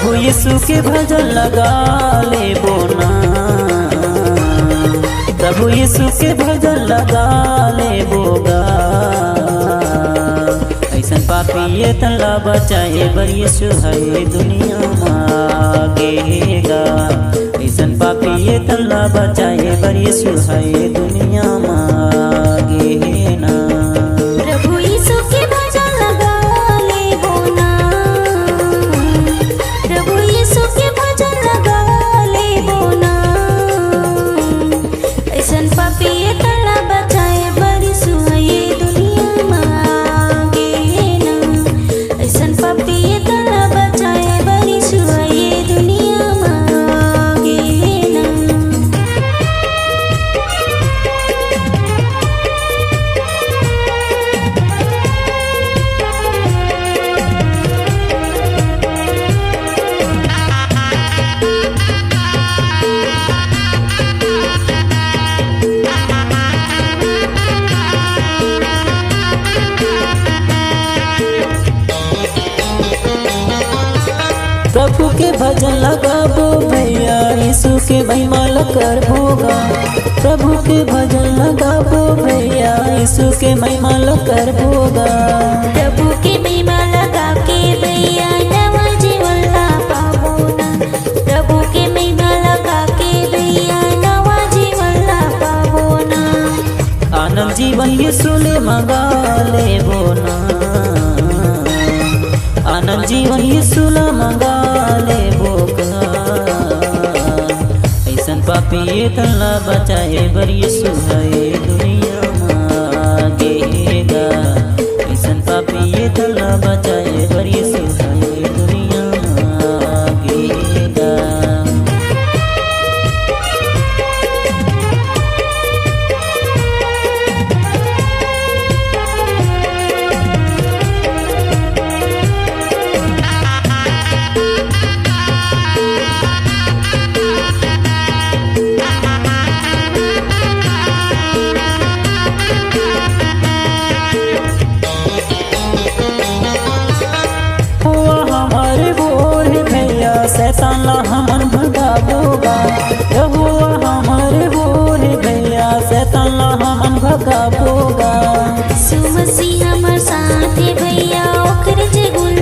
प्रभु यीशु के भजन लगा ले बोना, प्रभु यीशु के भजन लगा ले बोगा। ऐसन पापी ये तल्ला बचाए बर यीशु है दुनिया मांगेगा। ऐसन पापी ये तल्ला बचाए बर यीशु है दुनिया मांगेगा। प्रभु यीशु के भजन लगा ले बोना, प्रभु यीशु के भजन लगा ले बोना। ऐसन पापी ये तल्ला बचाए बर यीशु है दुनिया मांगेगा। ऐसन पापी ये तल्ला बचाए बर यीशु है दुनिया मांगेगा। प्रभु के भजन लगाबो भैया यीशु के महिमा कर भोगा। प्रभु के भजन लगाबो भैया यीशु के महिमा कर भोगा। प्रभु के महिमा लगा के भैया नवा जीवन ला पाबो ना। प्रभु के महिमा लगा के भैया नवा जीवन ला पाबो ना। आनंद जीवन यीशु ले मंगा ले बोना, आनंद जीवन यीशु ला मंगा ले बोगा। ऐसन पापी ये तल्ला बचाए बर यीशु है दुनिया मांगेगा। ऐसन पापी ये तल्ला बचाए बर यीशु है दुनिया मांगेगा। शैतान ला हमन भगाबोगा, यहोवा हमारे बोले भैया शैतान ला हमन भगाबोगा। यीशु मसीह हमर साथे भैया ओकरे जे गुण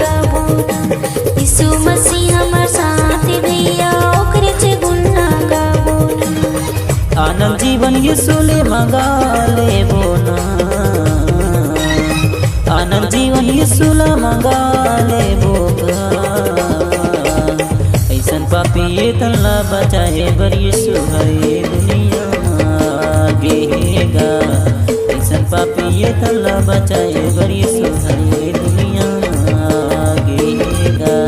गाबो ना। यीशु मसीह हमर साथे भैया ओकरे जे गुण गाबो ना। आनंद जीवन यीशु ले मंगा ले बोना, आनंद जीवन यीशु ला मंगा ले बोगा। ऐसन पापी ये तल्ला बचाए बर यीशु है दुनिया मांगेगा। ऐसन पापी ये तल्ला बचाए बर यीशु है दुनिया मांगेगा।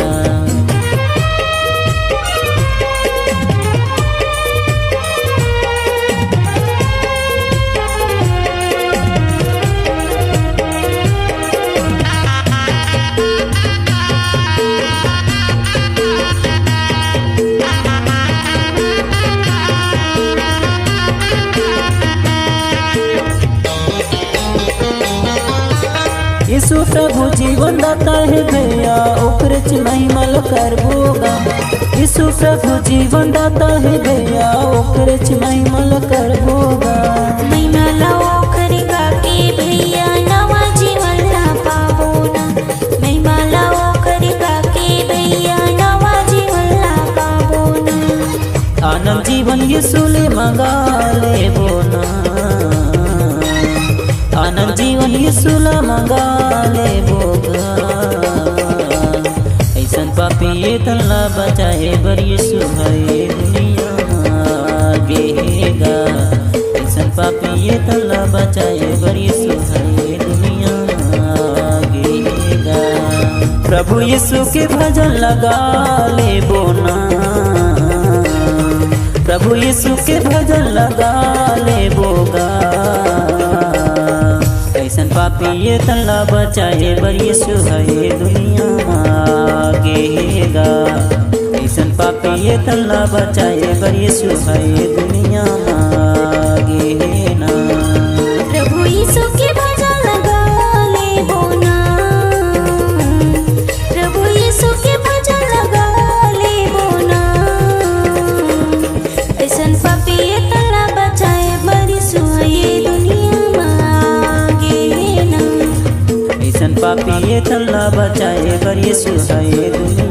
यीशु प्रभु जीवन दाता है भैया ओकरे च महिमा कर भोगा। यीशु प्रभु जीवन दाता है भैया ओकरे च महिमा कर भोगा। महिमा ला ओकरे गाके भैया नवा जीवन ला पाबो ना। महिमा ला ओकरे गाके भैया नवा जीवन ला पाबो ना। आनंद जीवन यीशु ले मंगा ले बोना, आनंद जीवन यीशु ला मंगा ले बोगा। ऐसन पापी ये तल्ला बचाए बर यीशु है दुनिया मांगेगा। ऐसन पापी ये तल्ला बचाए बर यीशु है दुनिया मांगेगा। प्रभु यीशु के भजन लगा ले बोना, प्रभु यीशु के भजन लगा ले बोगा। ऐसन पापी ये तल्ला बचाए बर यीशु है दुनिया मांगेगा। ऐसन पापी ये तल्ला बचाए बर यीशु है दुनिया मांगेगा। प्रभु यीशु के भजन लगा ले बोना, प्रभु यीशु के भजन लगा पापिए तल्ला बचाए बर यीशु है दुनिया